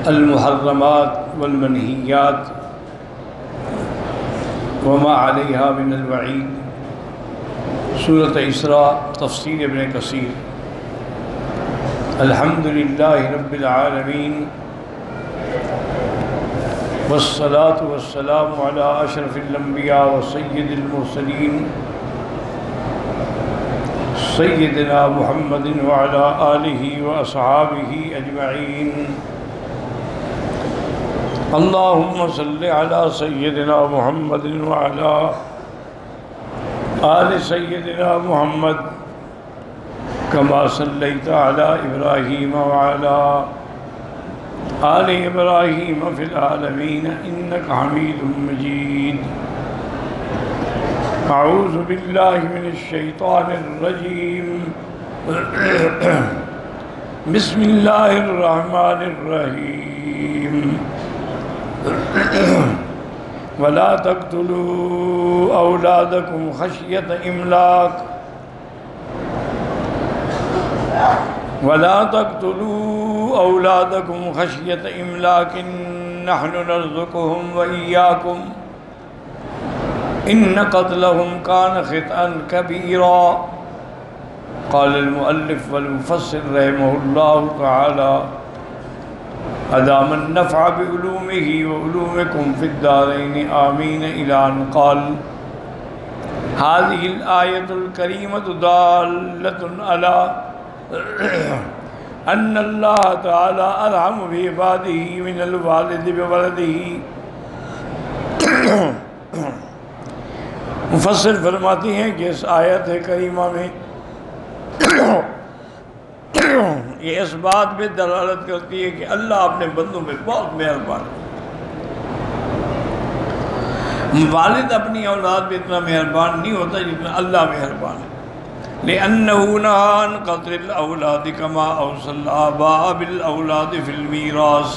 المحرمات والمنہیات وما علیہا من الوعید، سورۃ اسراء، تفسیر ابن کثیر۔ الحمدللہ رب العالمین والصلاة والسلام علی اشرف الانبیاء وسید المرسلین سیدنا محمد وعلی آلہ واصحابہ اجمعین۔ اللہم صلی علی سیدنا محمد وعلی آل سیدنا محمد کما صلیت علی ابراہیم وعلی آل ابراہیم فی العالمین انک حمید مجید۔ اعوذ باللہ من الشیطان الرجیم، بسم اللہ الرحمن الرحیم۔ ولا تقتلوا اولادکم خشیۃ املاق نحن نرزقهم وإياكم ان قتلهم كان خطأ كبيرا۔ قال المؤلف والمفسر رحمه الله تعالى ادام النفع بعلومه وعلومكم في الدارين آمين إلى أن قال هذه الآية الكريمة دالة على أن الله تعالى أرحم بعباده من الوالد بولده۔ مفسر فرماتی ہیں کہ اس آیت کریمہ میں یہ اس بات پہ دلالت کرتی ہے کہ اللہ اپنے بندوں میں بہت مہربان ہے۔ والد اپنی اولاد پہ اتنا مہربان نہیں ہوتا جتنا اللہ مہربان ہے۔ لِأَنَّهُ نَهَى عَنْ قَتْلِ الْأَوْلَادِ كَمَا أَوْصَى الْآبَاءَ بِالْأَوْلَادِ فِي الْمِيرَاثِ،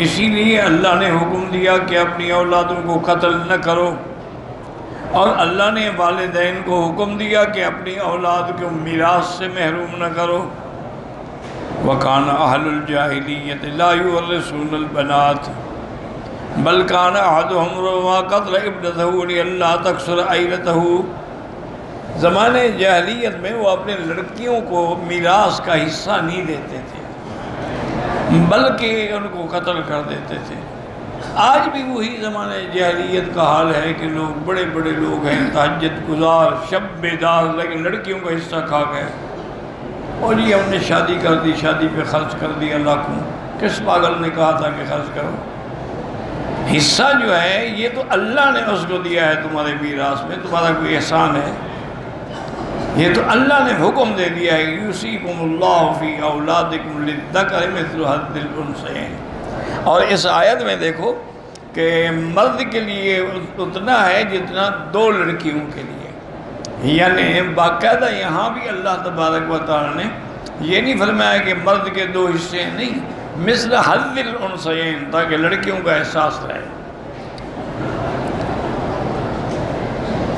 اسی لیے اللہ نے حکم دیا کہ اپنی اولادوں کو قتل نہ کرو، اور اللہ نے والدین کو حکم دیا کہ اپنی اولاد کو میراث سے محروم نہ کرو۔ وَكَانَ أَهْلُ الْجَاهِلِيَّةِ لَا يُوَرِّثُونَ الْبَنَاتِ بَلْ كَانَ أَحَدُهُمْ رَمَى قَتْلَ ابْنَتَهُ لِأَلَّا تَكْثُرَ عَيْلَتَهُ، زمانے جاہلیت میں وہ اپنے لڑکیوں کو میراث کا حصہ نہیں دیتے تھے بلکہ ان کو قتل کر دیتے تھے۔ آج بھی وہی زمانے جاہلیت کا حال ہے کہ لوگ بڑے بڑے لوگ ہیں، تہجد گزار، شب بیدار، لیکن لڑکیوں کا حصہ کھا گئے، اور یہ ہم نے شادی کر دی، شادی پہ خرچ کر دیا لاکھوں۔ کس پاگل نے کہا تھا کہ خرچ کرو؟ حصہ جو ہے یہ تو اللہ نے اس کو دیا ہے تمہارے میراث میں، تمہارا کوئی احسان ہے؟ یہ تو اللہ نے حکم دے دیا ہے، یوصیکم اللہ فی اولادکم للذکر مثل حظ الانثیین۔ اور اس آیت میں دیکھو کہ مرد کے لیے اتنا ہے جتنا دو لڑکیوں کے لیے، یعنی باقاعدہ یہاں بھی اللہ تبارک و تعالی نے یہ نہیں فرمایا کہ مرد کے دو حصے، نہیں، مثل حظ الانثیین، تاکہ لڑکیوں کا احساس رہے۔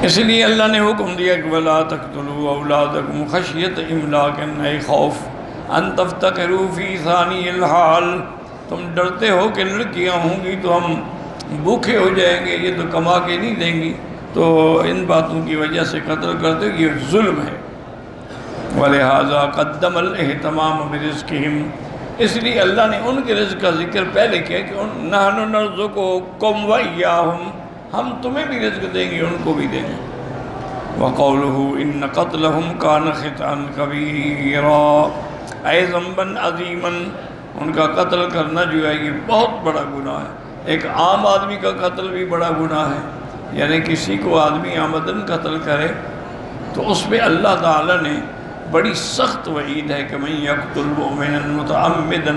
اس لیے اللہ نے حکم دیا کہ وَلَا تَقْتُلُوا أَوْلَادَكُمْ خَشْيَةَ إِمْلَاقٍ، اے خوف أَن تَفْتَقِرُوا فِي ثَانِيِ الْحَالِ، تم ڈرتے ہو کہ لڑکیاں ہوں گی تو ہم بھوکے ہو جائیں گے، یہ تو کما کے نہیں دیں گی، تو ان باتوں کی وجہ سے قتل کرتے ہو، یہ ظلم ہے۔ وَلِهَذَا قَدَّمَ الْإِهْتِمَامَ بِرِزْقِهِمْ، اس لیے اللہ نے ان کے رزق کا ذکر پہلے کیا کہ نَحْنُ نَرْزُقُكُمْ وَإِيَّاهُمْ، ہم تمہیں بھی رزق دیں گے، ان کو بھی دیں گے۔ وَقَوْلُهُ إِنَّ قَتْلَهُمْ كَانَ خِطْئًا كَبِيرًا، اے ذنبًا عظیمًا، ان کا قتل کرنا جو ہے یہ بہت بڑا گناہ ہے۔ ایک عام آدمی کا قتل بھی بڑا گناہ ہے، یعنی کسی کو آدمی عمدن قتل کرے تو اس پہ اللہ تعالیٰ نے بڑی سخت وعید ہے کہ مَن يَقْتُلْ مُؤْمِنًا مُتَعَمِّدًا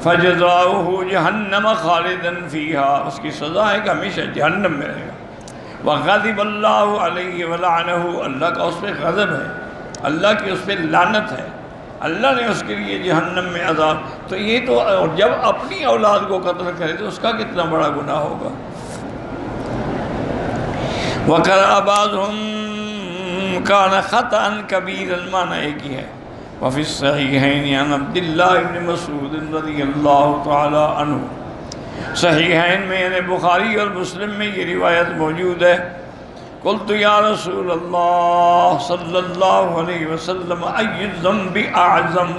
فَجَزَاؤُهُ جَهَنَّمَ خَالِدًا فِيهَا، اس کی سزا ہے کہ ہمیشہ جہنم میں رہے گا۔ وَغَضِبَ اللَّهُ عَلَيْهِ وَلَعَنَهُ، اللہ کا اس پہ غضب ہے، اللہ کی اس پہ لعنت ہے، اللہ نے اس کے لیے جہنم میں عذاب۔ تو یہ تو جب اپنی اولاد کو قتل کرے تو اس کا کتنا بڑا گناہ ہوگا۔ وَقَرَأَ بَعْضُهُمْ كَانَ خَطَأً كَبِيرًا، معنی ایک ہی ہے، وفی الصحیحین عن عبد اللہ بن مسعود رضی اللہ تعالی عنہ، صحیحین میں یعنی بخاری اور مسلم میں یہ روایت موجود ہے، قلت یا رسول اللہ صلی اللہ علیہ وسلم ای الذنب اعظم،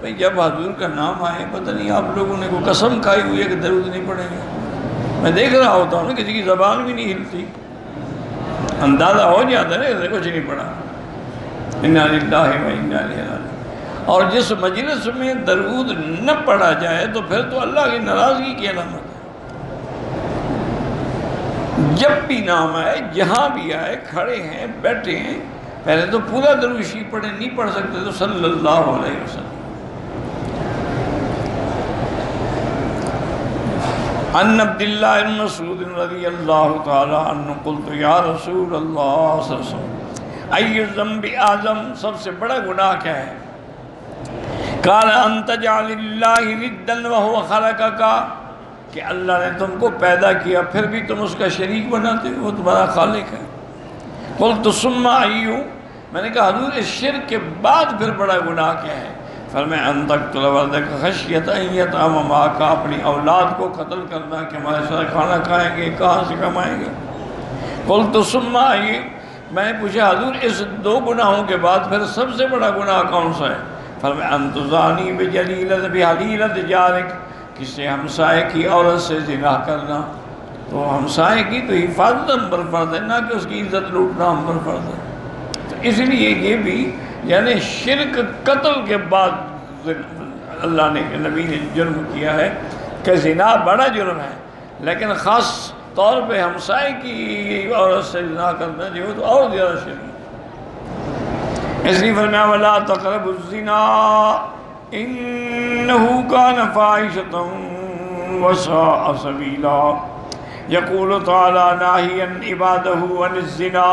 بھئی جب حضور کا نام آئے پتہ نہیں آپ لوگوں نے کوئی قسم کھائی ہوئی ہے کہ درود نہیں پڑھیں گے، میں دیکھ رہا ہوتا ہوں نا کسی کی زبان بھی نہیں ہلتی، اندازہ ہو جاتا ہے نا کہ کچھ نہیں پڑھا، انا للہ و انا الیہ راجعون۔ اور جس مجلس میں درود نہ پڑھا جائے تو پھر تو اللہ کی ناراضگی کی علامت ہے۔ جب بھی نام آئے، جہاں بھی آئے، کھڑے ہیں بیٹھے ہیں، پہلے تو پورا درود شریف پڑھیں، نہیں پڑھ سکتے تو صلی اللہ علیہ وسلم۔ عن عبد اللہ بن مسعود رضی اللہ تعالی عنہ قلت یا رسول اللہ صلی اللہ علیہ وسلم ای الذنب اعظم، سب سے بڑا گناہ کیا ہے؟ قال ان تجعل اللہ ندا وهو خلقک، کہ اللہ نے تم کو پیدا کیا پھر بھی تم اس کا شریک بناتے ہو، وہ تمہارا خالق ہے۔ قلت ثم ایو، میں نے کہا حضور اس شرک کے بعد پھر بڑا گناہ کیا ہے؟ فرمایا ان تقتل ولدک خشیۃ ان یطعم معک، اپنی اولاد کو قتل کرنا کہ ہمارے ساتھ کھانا کھائیں گے، کہاں سے کمائیں گے۔ قلت ثم ایو، میں نے پوچھا حضور اس دو گناہوں کے بعد پھر سب سے بڑا گناہ کون سا ہے؟ فرمایا ان تزانی بحلیلۃ جارک، کسی ہمسائے کی عورت سے زنا کرنا، تو ہمسائے کی تو حفاظت ہم پر فرض ہے، نہ کہ اس کی عزت لوٹنا ہم پر فرض ہے۔ تو اس لیے یہ بھی یعنی شرک قتل کے بعد اللہ نے نبی نے جرم کیا ہے کہ زنا بڑا جرم ہے، لیکن خاص طور پہ ہمسائے کی عورت سے زنا کرنا جو تو اور زیادہ شرک ہے۔ اس لیے فرمایا وَلَا تَقْرَبُوا الزِّنَا إِنَّهُ كَانَ فَاحِشَةً وَسَاءَ سَبِيلًا۔ يقول تعالیٰ ناہیًا عبادہ عن الزنا،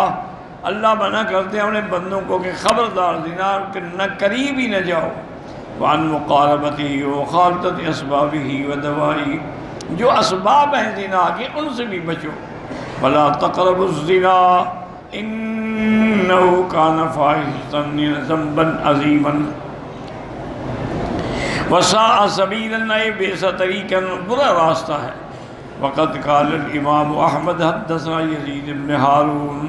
اللہ منع کرتے ہیں اپنے بندوں کو کہ خبردار زنا کے نہ قریب ہی نہ جاؤ، وعن مقاربتہ وخالطۃ اسبابہ ودوائہ، جو اسباب ہیں زنا کے ان سے بھی بچو۔ ولا تقربوا الزنا انہ کان فاحشۃ ذنبا عظیما وساء سبیلا، بے سا طریقہ برا راستہ ہے۔ وقد قال الامام احمد حدثنا یزید بن ہارون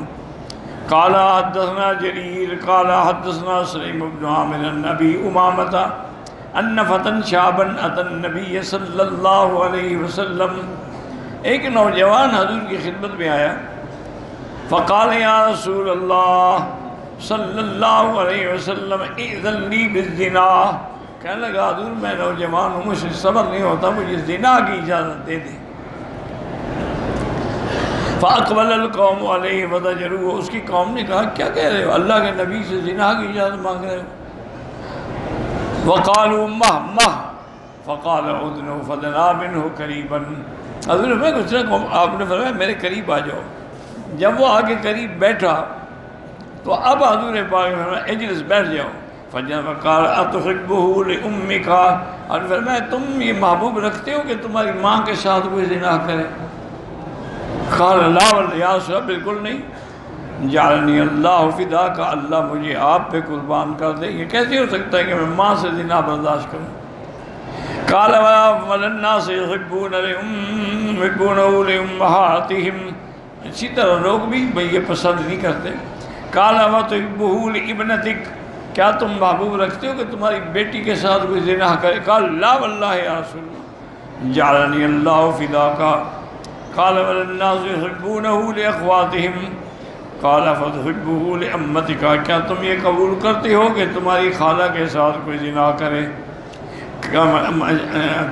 قال حدثنا جریر قال حدثنا سلیم بن عامر عن ابی امامۃ ان فتى شابا اتى النبی صلی اللہ علیہ وسلم، ایک نوجوان حضور کی خدمت میں آیا، فقال یا رسول اللہ صلی اللہ علیہ وسلم اذن لی بالزنا، کہنے لگا حضور میں نوجوان ہوں، مجھ سے صبر نہیں ہوتا، مجھے زنا کی اجازت دے دیں۔ فَأَقْبَلَ الْقَوْمُ عَلَيْهِ وَضَجَرُوهُ، اس کی قوم نے کہا کیا کہہ رہے ہو، اللہ کے نبی سے زنا کی اجازت مانگ رہے ہو۔ وَقَالُوا مَهْ فَقَالَ اُدْنُوا فَدَنَا مِنْهُ قَرِيبًا، حضور میں کچھ نہ کہوں، آپ نے فرمایا میرے قریب آ جاؤ۔ جب وہ آگے قریب بیٹھا تو اب حضور پاک نے فرمایا اجلس، بیٹھ جاؤ۔ فقال اتحبه لأمك، اور فرمایا تم یہ محبوب رکھتے ہو کہ تمہاری ماں کے ساتھ کوئی زنا کرے؟ قال لا یا رسول اللہ، بالکل نہیں۔ جعلنی اللہ فداک، اللہ مجھے آپ پہ قربان کر دے، یہ کیسے ہو سکتا ہے کہ میں ماں سے زنا برداشت کروں؟ قال والناس يحبونه لأمهاتهم، اسی طرح لوگ بھی یہ پسند نہیں کرتے۔ قال وتحبه لابنتك، کیا تم محبوب رکھتے ہو کہ تمہاری بیٹی کے ساتھ کوئی زنا کرے؟ قال لا واللہ یا رسول اللہ، جعلنی اللہ فداک۔ قال والناس يحبونه لأخواتهم، قال فتحبه لأمتك، کیا تم یہ قبول کرتے ہو کہ تمہاری خالہ کے ساتھ کوئی زنا کرے،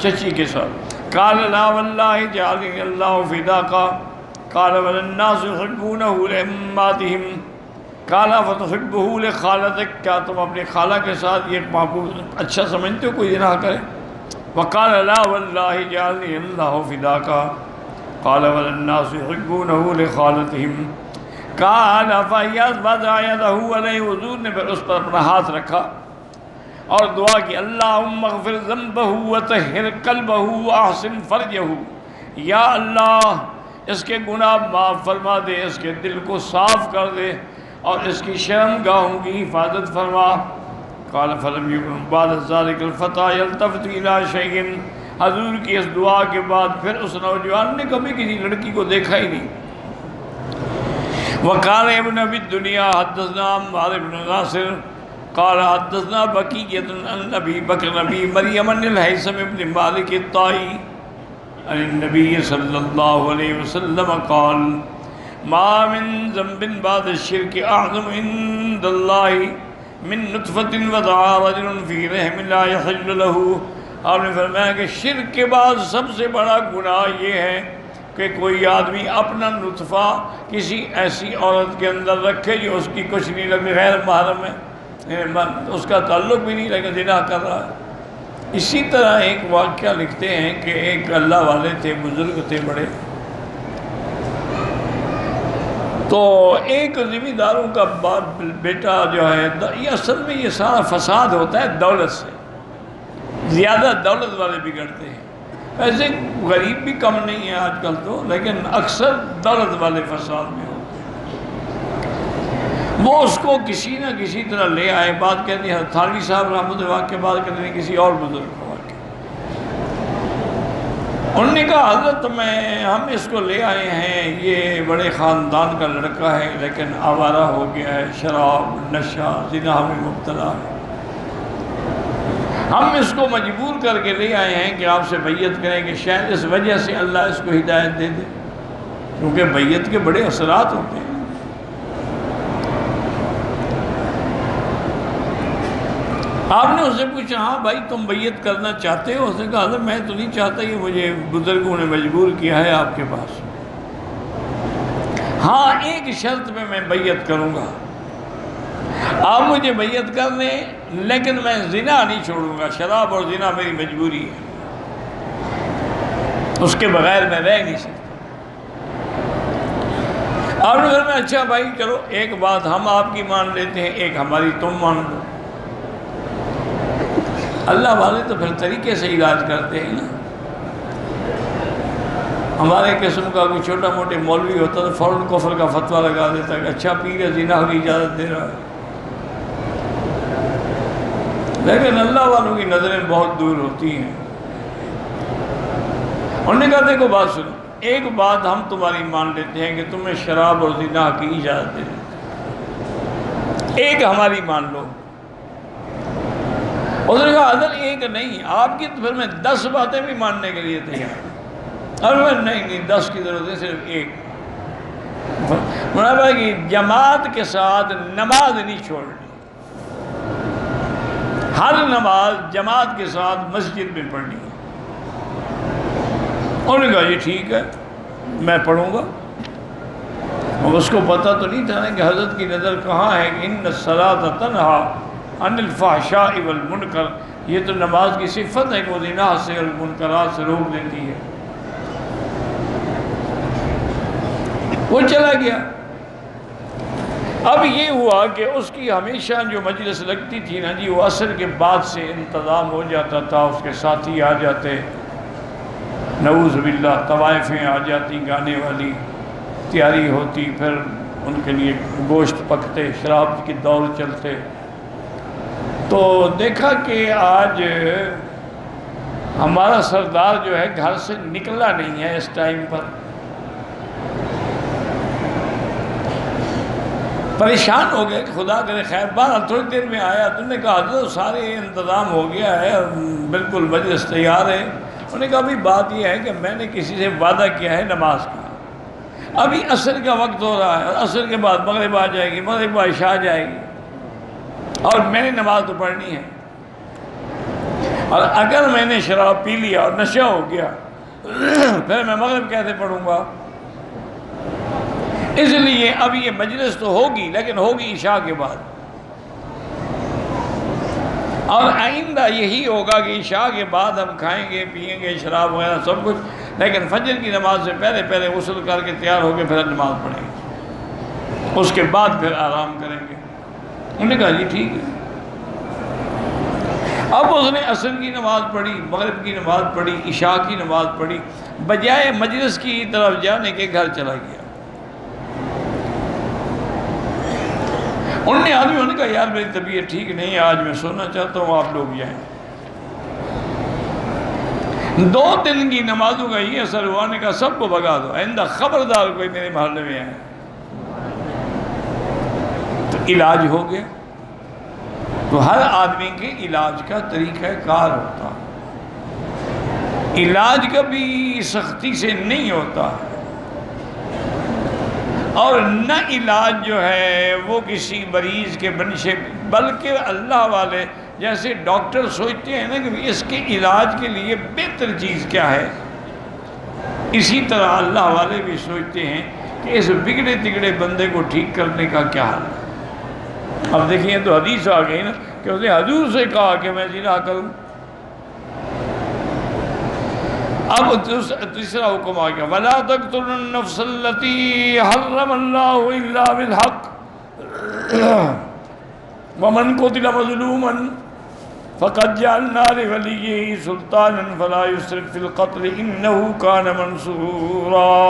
چچی کے ساتھ؟ قال لا واللہ جعلنی اللہ فداک۔ قال والناس يحبونه لأماتهم، قال فتحبه لخالتك، کیا تم اپنی خالہ کے ساتھ یہ محبوب اچھا سمجھتے ہو کوئی زنا کرے؟ وقال لا واللہ جعلنی اللہ فداک۔ قال والناس يحبونه لخالتهم، قال فوضع يده علیہ، حضور نے پھر اس پر اپنا ہاتھ رکھا اور دعا کی، اللہم اغفر ذنبہ وطہر قلبہ واحسن فرجہ، یا اللہ اس کے گناہ معاف فرما دے، اس کے دل کو صاف کر دے اور اس کی شرمگاہوں کی حفاظت فرما۔ قال فلم يكن بعد ذلك الفتى يلتفت الى شيء، حضور کی اس دعا کے بعد پھر اس نوجوان نے کبھی کسی لڑکی کو دیکھا ہی نہیں۔ وقال ابن ابی الدنیا حدثنا عمار بن ناصر قال حدثنا بقیۃ عن ابی بکر ابی مریم عن الہیثم بن مالک الطائی عن النبی صلی اللہ علیہ وسلم قال ما من ذنب بعد الشرك اعظم عند اللہ من نطفۃ وضع رجل فی رحم لا يحل له۔ آپ نے فرمایا کہ شرک کے بعد سب سے بڑا گناہ یہ ہے کہ کوئی آدمی اپنا نطفہ کسی ایسی عورت کے اندر رکھے جو اس کی کچھ نہیں لگے، غیر محرم ہے، اس کا تعلق بھی نہیں لیکن زنا کر رہا ہے۔ اسی طرح ایک واقعہ لکھتے ہیں کہ ایک اللہ والے تھے، بزرگ تھے بڑے، تو ایک ذمہ داروں کا بیٹا جو ہے، یہ اصل میں یہ سارا فساد ہوتا ہے دولت سے، زیادہ دولت والے بگڑتے ہیں۔ ایسے غریب بھی کم نہیں ہے آج کل تو، لیکن اکثر دولت والے فساد میں ہوتے ہیں۔ وہ اس کو کسی نہ کسی طرح لے آئے، بات کہتے ہیں تھانوی صاحب رحمۃ اللہ کے بعد کہتے ہیں کسی اور بزرگ کو واقع، انہوں نے کہا حضرت ہم اس کو لے آئے ہیں، یہ بڑے خاندان کا لڑکا ہے لیکن آوارہ ہو گیا ہے، شراب نشہ زنا میں مبتلا ہے، ہم اس کو مجبور کر کے لے آئے ہیں کہ آپ سے بیعت کریں کہ شاید اس وجہ سے اللہ اس کو ہدایت دے دے، کیونکہ بیعت کے بڑے اثرات ہوتے ہیں۔ آپ نے اس سے پوچھا ہاں بھائی تم بیعت کرنا چاہتے ہو؟ اس نے کہا حضرت میں تو نہیں چاہتا، یہ مجھے بزرگوں نے مجبور کیا ہے آپ کے پاس۔ ہاں ایک شرط پہ میں بیعت کروں گا، آپ مجھے بیعت کر لیں لیکن میں زنا نہیں چھوڑوں گا، شراب اور زنا میری مجبوری ہے، اس کے بغیر میں رہ نہیں سکتا۔ آپ نے کہا اچھا بھائی چلو ایک بات ہم آپ کی مان لیتے ہیں، ایک ہماری تم مان لو۔ اللہ والے تو پھر طریقے سے علاج کرتے ہیں نا۔ ہمارے قسم کا کوئی چھوٹا موٹے مولوی ہوتا تو فوراً کفر کا فتویٰ لگا دیتا کہ اچھا پیر ہے زنا کی اجازت دے رہا ہے، لیکن اللہ والوں کی نظریں بہت دور ہوتی ہیں۔ انہوں نے کہا دیکھو بات سنو، ایک بات ہم تمہاری مان لیتے ہیں کہ تمہیں شراب اور زنا کی اجازت دے دیتے، ایک ہماری مان لو۔ اس نے کہا حضرت ایک نہیں، آپ کی تو پھر میں 10 باتیں بھی ماننے کے لیے تیار ہوں۔ اور نہیں 10 کی ضرورت ہے، صرف ایک۔ منابع کی جماعت کے ساتھ نماز نہیں چھوڑنی، ہر نماز جماعت کے ساتھ مسجد میں پڑھنی ہے۔ انہوں نے کہا یہ ٹھیک ہے میں پڑھوں گا۔ اور اس کو پتہ تو نہیں تھا نا کہ حضرت کی نظر کہاں ہے کہ ان الصلاۃ تنہی عن الفحشاء والمنکر، یہ تو نماز کی صفت ہے کہ وہ زنا سے اور منکرات سے روک دیتی ہے۔ وہ چلا گیا۔ اب یہ ہوا کہ اس کی ہمیشہ جو مجلس لگتی تھی نا جی، وہ عصر کے بعد سے انتظام ہو جاتا تھا، اس کے ساتھی آ جاتے، نعوذ باللہ طوائفیں آ جاتی، گانے والی تیاری ہوتی، پھر ان کے لیے گوشت پکتے، شراب کے دور چلتے۔ تو دیکھا کہ آج ہمارا سردار جو ہے گھر سے نکلا نہیں ہے اس ٹائم پر، پریشان ہو گئے کہ خدا کرے خیر۔ بہرحال تھوڑی دیر میں آیا، تم نے کہا حضرت سارے انتظام ہو گیا ہے، بالکل مجلس تیار ہے۔ انہوں نے کہا ابھی بات یہ ہے کہ میں نے کسی سے وعدہ کیا ہے نماز کا، ابھی عصر کا وقت ہو رہا ہے، عصر کے بعد مغرب آ جائے گی، مغرب بعد عشاء آ جائے گی، اور میں نے نماز تو پڑھنی ہے، اور اگر میں نے شراب پی لیا اور نشہ ہو گیا پھر میں مغرب کیسے پڑھوں گا؟ اس لیے اب یہ مجلس تو ہوگی لیکن ہوگی عشاء کے بعد، اور آئندہ یہی ہوگا کہ عشاء کے بعد ہم کھائیں گے پئیں گے شراب وغیرہ سب کچھ، لیکن فجر کی نماز سے پہلے پہلے غسل کر کے تیار ہو کے پھر نماز پڑھیں گے، اس کے بعد پھر آرام کریں گے۔ انہوں نے کہا جی ٹھیک ہے۔ اب اس نے عصر کی نماز پڑھی، مغرب کی نماز پڑھی، عشاء کی نماز پڑھی، بجائے مجلس کی طرف جانے کے گھر چلا گیا۔ انہوں نے آدمیوں نے کہا یار میری طبیعت ٹھیک نہیں ہے، آج میں سونا چاہتا ہوں، آپ لوگ جائیں۔ 2 دن کی نمازوں کا یہ اثر ہوا، نے کہا سب کو بھگا دو، آئندہ خبردار کوئی میرے محلے میں آئے۔ تو علاج ہو گیا۔ تو ہر آدمی کے علاج کا طریقہ کار ہوتا، علاج کبھی سختی سے نہیں ہوتا، اور نہ علاج جو ہے وہ کسی مریض کے بنشے، بلکہ اللہ والے جیسے ڈاکٹر سوچتے ہیں نا کہ اس کے علاج کے لیے بہتر چیز کیا ہے، اسی طرح اللہ والے بھی سوچتے ہیں کہ اس بگڑے تگڑے بندے کو ٹھیک کرنے کا کیا حل ہے۔ اب دیکھیں تو حدیث آ گئی نا کہ اس نے حضور سے کہا کہ میں زنا کروں۔ اب تیسرا حکم آ گیا، وَلَا تَقْتُلُوا النَّفْسَ الَّتِي حَرَّمَ اللَّهُ إِلَّا بِالْحَقِّ وَمَنْ قُتِلَ مَظْلُومًا فَقَدْ جَعَلْنَا لِوَلِيِّهِ سُلْطَانًا فَلَا يُسْرِفْ فِي الْقَتْلِ إِنَّهُ كَانَ مَنْصُورًا۔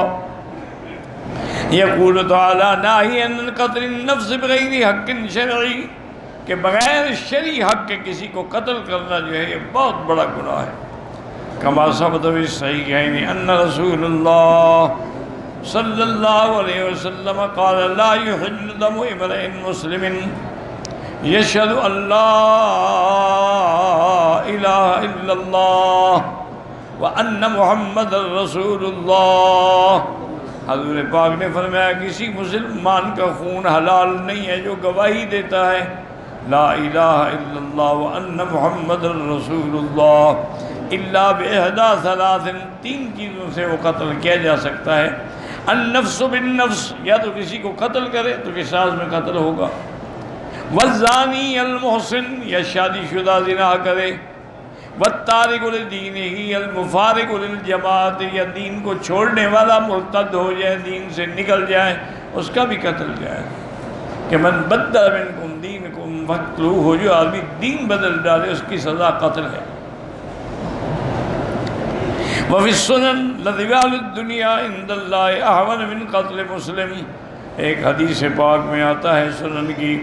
يقول تعالیٰ ناہی عن قتل النفس بغیر حق شرعی، کہ بغیر شرعی حق کے کسی کو قتل کرنا جو ہے یہ بہت بڑا گناہ ہے۔ کما ثبت فی الصحیحین ان رسول اللہ صلی اللہ علیہ وسلم قال لا يحل دم امرئ مسلم یشہد ان لا الہ الا اللہ وان محمد رسول اللہ۔ حضور پاک نے فرمایا کسی مسلمان کا خون حلال نہیں ہے جو گواہی دیتا ہے لا الہ الا اللہ وان محمد رسول اللہ، الا باحدی ثلاث، 3 چیزوں سے وہ قتل کیا جا سکتا ہے۔ النفس بالنفس، یا تو کسی کو قتل کرے تو قصاص میں قتل ہوگا، والزانی المحسن، یا شادی شدہ زنا کرے، والتارک لدینہ المفارق للجماعت، یا دین کو چھوڑنے والا مرتد ہو جائے، دین سے نکل جائے، اس کا بھی قتل جائے کہ من بدل منکم دینکم فاقتلوہ، جو آدمی دین بدل ڈالے اس کی سزا قتل ہے۔ وفی السنن لذوال الدنیا عند اللہ احون من قتل مسلم، ایک حدیث پاک میں آتا ہے سنن کی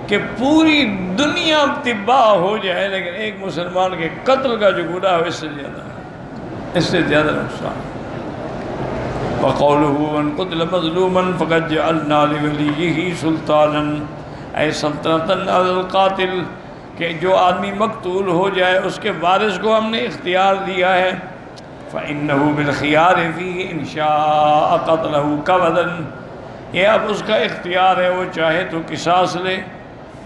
کہ پوری دنیا تباہ ہو جائے لیکن ایک مسلمان کے قتل کا جو گناہ ہے اس سے زیادہ ہے، اس سے زیادہ نقصان۔ وَقَوْلُهُ مَنْ قُتِلَ مَظْلُومًا فَقَدْ جَعَلْنَا لِوَلِيِّهِ سُلْطَانًا، اے سلطنتاً علی القاتل، کہ جو آدمی مقتول ہو جائے اس کے وارث کو ہم نے اختیار دیا ہے، فَإِنَّهُ بِالْخِيَارِ فِيهِ إِنْ شَاءَ قَتْلَهُ قَوَدًا، یہ اب اس کا اختیار ہے، وہ چاہے تو قصاص لے،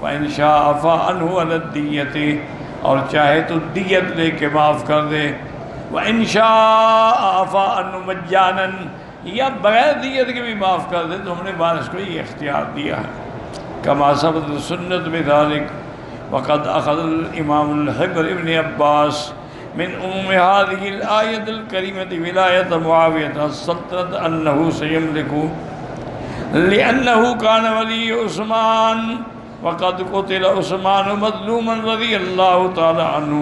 وَإِنْ شَاءَ عَفَا عَنْهُ عَلَى الدِّيَّةِ، اور چاہے تو دیت لے کے معاف کر دے، وَإِنْ شَاءَ عَفَا عَنْهُ مَجَّانًا، یا بغیر دیت کے بھی معاف کر دے، تو ہم نے وارث کو یہ اختیار دیا ہے۔ كما ثبت السنة بذلك، وقد أخذ الإمام الحبر ابن عباس من هذه الآية الكريمة ولاية معاوية السلطنة أنه سيملك، لأنه كان ولي عثمان، وقد قتل عثمان مظلوما رضي الله تعالى عنه،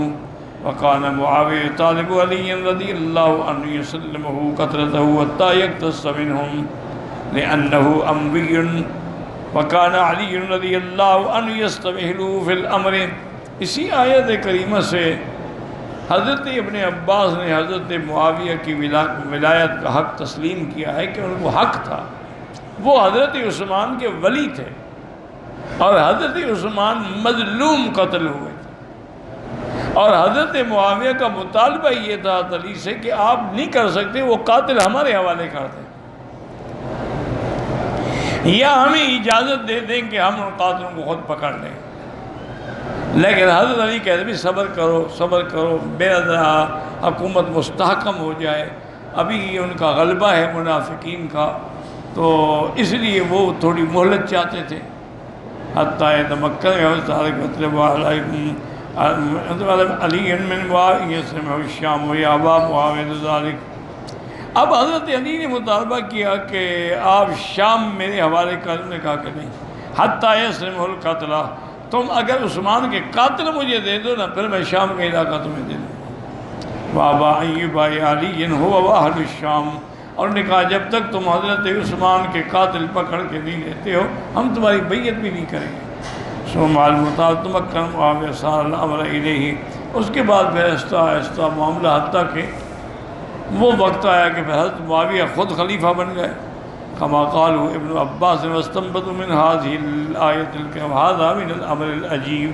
وكان معاوية طالب علي رضي الله عنه يسلمه قتلته حتى يقتص منهم لأنه أموي، وكان علي رضي الله عنه يستمهل في الأمر۔ اسی آیت کریمہ سے حضرت ابن عباس نے حضرت معاویہ کی ولایت کا حق تسلیم کیا ہے کہ ان کو حق تھا، وہ حضرت عثمان کے ولی تھے اور حضرت عثمان مظلوم قتل ہوئے تھے، اور حضرت معاویہ کا مطالبہ یہ تھا علی سے کہ آپ نہیں کر سکتے، وہ قاتل ہمارے حوالے کر دیں یا ہمیں اجازت دے دیں کہ ہم ان قاتلوں کو خود پکڑ لیں۔ لیکن حضرت علی کہتے بھی صبر کرو، میرا ذرا حکومت مستحکم ہو جائے، ابھی ان کا غلبہ ہے منافقین کا، تو اس لیے وہ تھوڑی مہلت چاہتے تھے۔ حتیٰ تمکن مطلب علی من معاویہ سمع الشام و ابا معاویہ ذلک، اب حضرت علی نے مطالبہ کیا کہ آپ شام میرے حوالے کرنے کا کہ نہیں، حتیٰ یسلم القتلہ، تم اگر عثمان کے قاتل مجھے دے دو نا پھر میں شام کا علاقہ تمہیں دے دوں۔ وابا ایوب علی هو اہل الشام، اور نے کہا جب تک تم حضرت عثمان کے قاتل پکڑ کے نہیں لیتے ہو ہم تمہاری بیعت بھی نہیں کریں گے۔ ثم المطاع تمکن معاویہ صار الامر الیہ، اس کے بعد پھر آہستہ آہستہ معاملہ حتیٰ کہ وہ وقت آیا کہ پھر حضرت معاویہ خود خلیفہ بن گئے، کما قالوا ابن عباس واستنبط من هذه الآیۃ الکریم هذا من الامر العجیب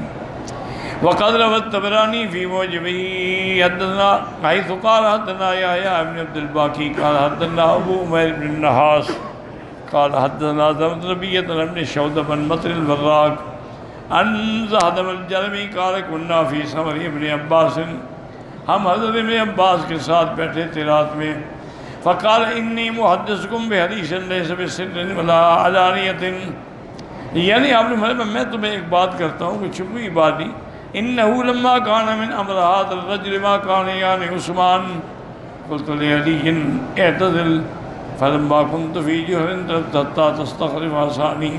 وقد روى الطبراني في معجمه حدثنا حيث قال حدثنا يحيى بن عبد الباقي قال حدثنا ابو عمير بن النحاس قال حدثنا ربيعة بن شوذب بن مطر الوراق عن زهد بن الجرمي قال كنا في سمر ابن عباس، ہم حضرت ابن عباس کے ساتھ بیٹھے تھے رات میں، فقال انی محدثکم بحدیث لیس بسر ولا علانیۃ، یعنی آپ نے فرمایا میں تمہیں ایک بات کرتا ہوں کہ چھپی ہوئی بات نہیں، انه لما كان من امر هذا الرجل ما كان يعني عثمان قلت لعلي اعتزل فلما كنت في جهر حتى تستخرج عصاني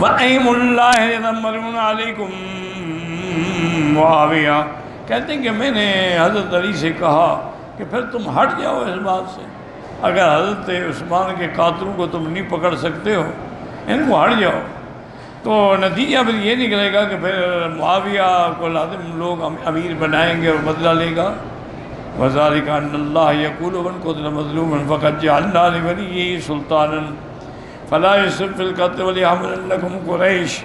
وأيم الله يتمرون عليكم معاویہ، کہتے ہیں کہ میں نے حضرت علی سے کہا کہ پھر تم ہٹ جاؤ اس بات سے، اگر حضرت عثمان کے قاتلوں کو تم نہیں پکڑ سکتے ہو ان کو ہٹ جاؤ، تو نتیجہ پھر یہ نکلے گا کہ پھر معاویہ کو لازم لوگ امیر بنائیں گے اور بدلہ لے گا، وذالک ان اللہ یقول من قتل مظلوما فقد جعلنا لولیہ سلطانا فلا یسرف فی القتل ولیحملنکم قریش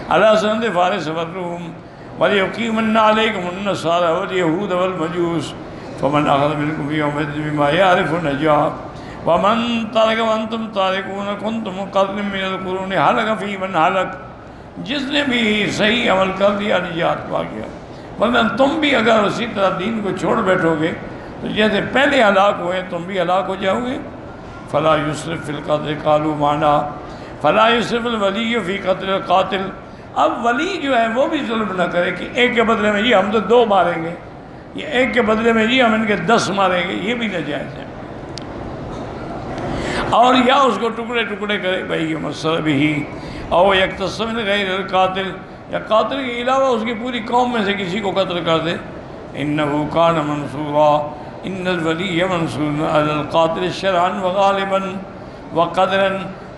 علی سند فارس والروم ولیقیمن علیکم النصارى والیہود والمجوس فمن اخذ منکم یومئذ بما یعرف نجا ومن ترک وانتم تارکون کنتم قرن من القرون حلق فی من حلق، جس نے بھی صحیح عمل کر دیا نجات پا گیا، ورنہ تم بھی اگر اسی طرح دین کو چھوڑ بیٹھو گے تو جیسے پہلے ہلاک ہوئے تم بھی ہلاک ہو جاؤ گے۔ فلا یسرف فی القتل قالوا معنا فلا یسرف الولی فی قتل القاتل، اب ولی جو ہے وہ بھی ظلم نہ کرے کہ ایک کے بدلے میں یہ ہم تو 2 ماریں گے، یہ ایک کے بدلے میں یہ ہم ان کے 10 ماریں گے، یہ بھی ناجائز ہے، اور یا اس کو ٹکڑے ٹکڑے کرے بھائی مسئلہ بھی، او یکتص من غیر القاتل، یا قاتل کے علاوہ اس کی پوری قوم میں سے کسی کو قتل کر دے، انہو کان منصورا ان الولی منصور علی القاتل شرعا وغالبا وقدرا،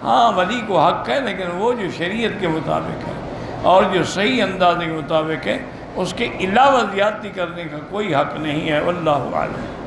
ہاں ولی کو حق ہے لیکن وہ جو شریعت کے مطابق ہے اور جو صحیح انداز کے مطابق ہے، اس کے علاوہ زیادتی کرنے کا کوئی حق نہیں ہے، واللہ اعلم۔